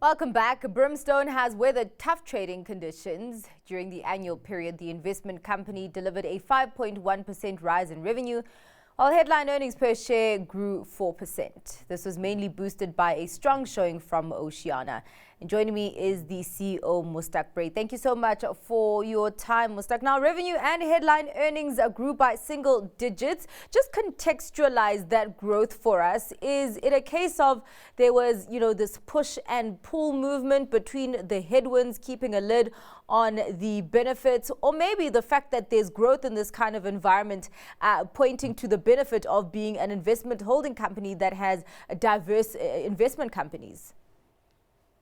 Welcome back. Brimstone has weathered tough trading conditions. During the annual period, the investment company delivered a 5.1% rise in revenue, while headline earnings per share grew 4%. This was mainly boosted by a strong showing from Oceana. And joining me is the CEO Mustaq Brey. Thank you so much for your time, Mustaq. Now, revenue and headline earnings grew by single digits. Just contextualize that growth for us. Is it a case of there was, this push and pull movement between the headwinds keeping a lid on the benefits, or maybe the fact that there's growth in this kind of environment pointing to the benefit of being an investment holding company that has diverse investment companies?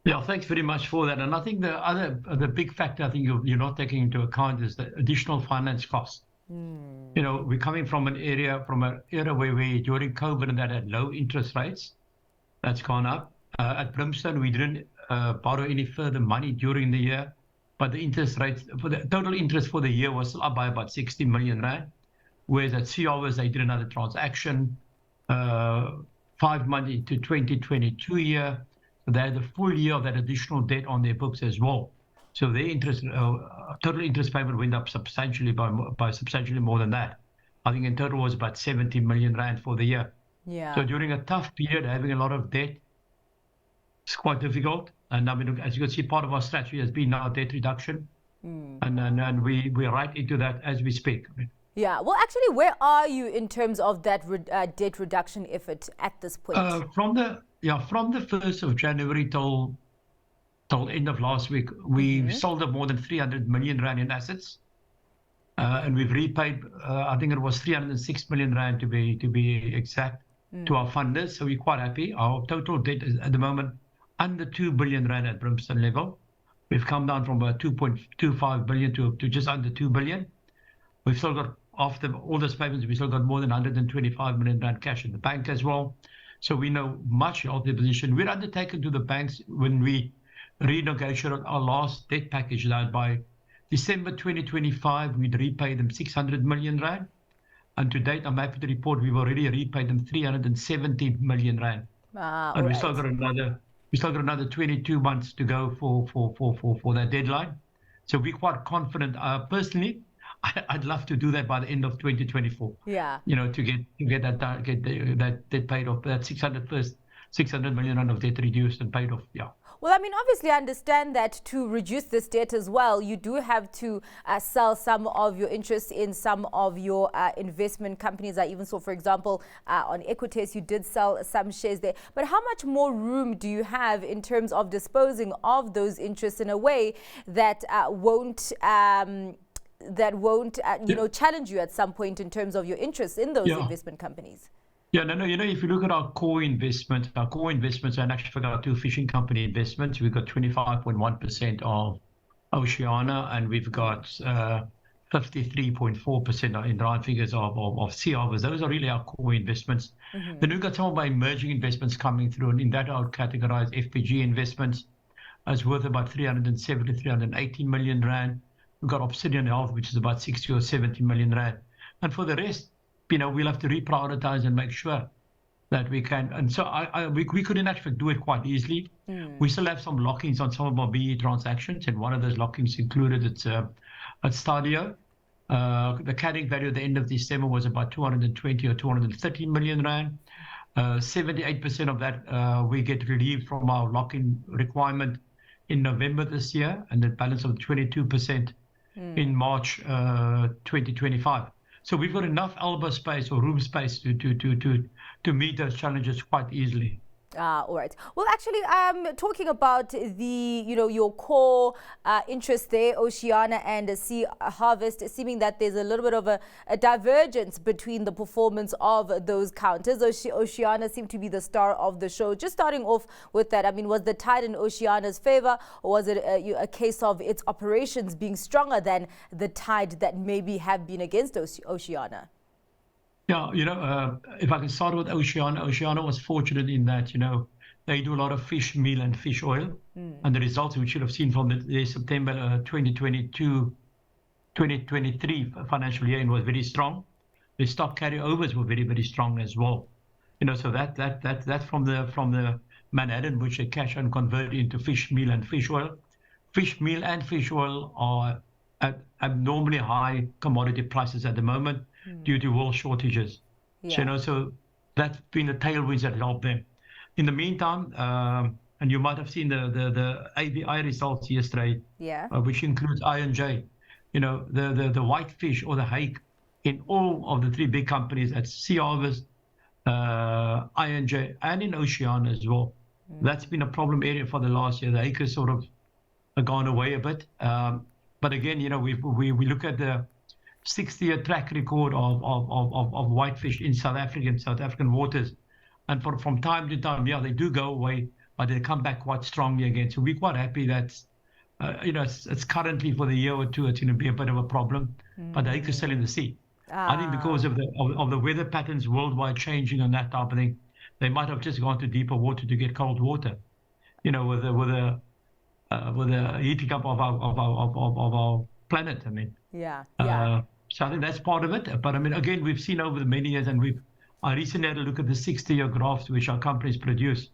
Yeah, thanks very much for that. And I think the big factor I think you're not taking into account is the additional finance costs. We're coming from an era where we, during COVID, and that had low interest rates. That's gone up. At Brimstone, we didn't borrow any further money during the year, but the interest rates, for the total interest for the year was up by about 60 million rand. Whereas at CEO, they did another transaction 5 months into 2022 year. They had the full year of that additional debt on their books as well. So their interest, total interest payment went up substantially by substantially more than that. I think in total was about 70 million rand for the year. Yeah. So during a tough period, having a lot of debt, it's quite difficult. And I mean, as you can see, part of our strategy has been now debt reduction. And we're right into that as we speak. Yeah. Well, actually, where are you in terms of that debt reduction effort at this point? From the 1st of January till end of last week, we sold up more than 300 million rand in assets, and we've repaid. I think it was 306 million rand to be exact to our funders. So we're quite happy. Our total debt is at the moment under 2 billion rand at Brimstone level. We've come down from about 2.25 billion to just under 2 billion. We've still got, after all those payments, we still got more than 125 million rand cash in the bank as well. So we know much of the position. We're undertaken to the banks when we renegotiated our last debt package that by December 2025, we'd repay them 600 million rand. And to date, I'm happy to report we've already repaid them 370 million rand. And we still got another 22 months to go for that deadline. So we're quite confident. Personally, I'd love to do that by the end of 2024. Yeah. To get that debt paid off, that 600 million rand of debt reduced and paid off. Yeah. Well, I mean, obviously, I understand that to reduce this debt as well, you do have to sell some of your interest in some of your investment companies. I even saw, for example, on Equites, you did sell some shares there. But how much more room do you have in terms of disposing of those interests in a way that won't challenge you at some point in terms of your interest in those investment companies? Yeah, no, if you look at our core investments, are in actual fact our two fishing company investments. We've got 25.1% of Oceana, and we've got 53.4% in round figures of CEO. Those are really our core investments. Then we've got some of our emerging investments coming through, and in that I would categorize FPG investments as worth about 380 million rand. We've got Obsidian Health, which is about 60 or 70 million rand. And for the rest, we'll have to reprioritize and make sure that we can. And so we could in actually do it quite easily. We still have some lock-ins on some of our BE transactions, and one of those lock-ins included at Stadio. The carrying value at the end of December was about 220 or 230 million rand. 78% of that we get relieved from our lock-in requirement in November this year, and the balance of 22% in March 2025. So we've got enough elbow space or room space to meet those challenges quite easily. All right. Well, actually, talking about your core interest there, Oceana and Sea Harvest, seeming that there's a little bit of a divergence between the performance of those counters. Oceana seemed to be the star of the show. Just starting off with that, I mean, was the tide in Oceana's favor, or was it a case of its operations being stronger than the tide that maybe have been against Oceana? Yeah, if I can start with Oceana. Oceana was fortunate in that, they do a lot of fish meal and fish oil. And the results we should have seen from the September 2023 financial year was very strong. The stock carryovers were very, very strong as well. So that from the Manhattan, which they catch and convert into fish meal and fish oil. Fish meal and fish oil are at abnormally high commodity prices at the moment due to world shortages. Yeah. So that's been the tailwinds that help them. In the meantime, and you might have seen the ABI results yesterday, which includes I&J. The whitefish or the hake in all of the three big companies at Sea Harvest, I&J, and in Oceana as well. That's been a problem area for the last year. The hake has sort of gone away a bit. But again, we look at the 60-year track record of whitefish in South African waters. And from time to time, they do go away, but they come back quite strongly again. So we're quite happy that, it's currently for the year or two, it's going to be a bit of a problem, but the hake is still in the sea. I think because of the weather patterns worldwide changing and that type of thing, they might have just gone to deeper water to get cold water. With the heating up of our planet. I mean, so I think that's part of it. But I mean, again, we've seen over the many years, and I recently had a look at the 60-year graphs which our companies produce.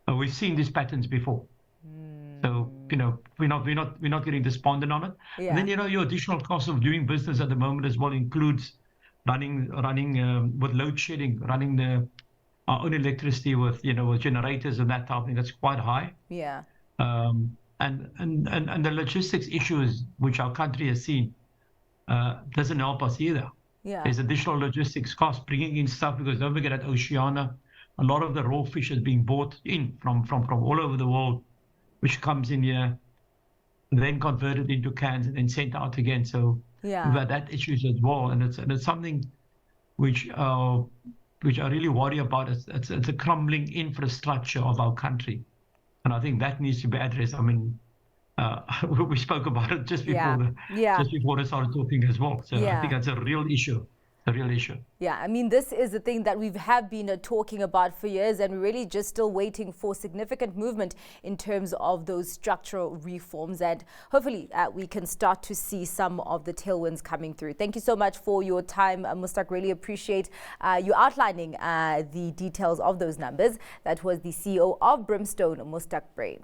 We've seen these patterns before. So we're not getting despondent on it. And then your additional cost of doing business at the moment as well includes running with load shedding, running our own electricity with with generators and that type of thing. That's quite high. And the logistics issues which our country has seen doesn't help us either. There's additional logistics costs bringing in stuff, because don't forget at Oceana, a lot of the raw fish is being bought in from all over the world, which comes in here, then converted into cans and then sent out again. So we've had that issues as well, and it's something which I really worry about. It's a crumbling infrastructure of our country, and I think that needs to be addressed. I mean, we spoke about it just before just before I started talking as well. So I think that's a real issue. A real issue. Yeah, I mean, this is the thing that we have been talking about for years, and we're really just still waiting for significant movement in terms of those structural reforms, and hopefully we can start to see some of the tailwinds coming through. Thank you so much for your time, Mustaq. Really appreciate you outlining the details of those numbers. That was the CEO of Brimstone, Mustaq Brey.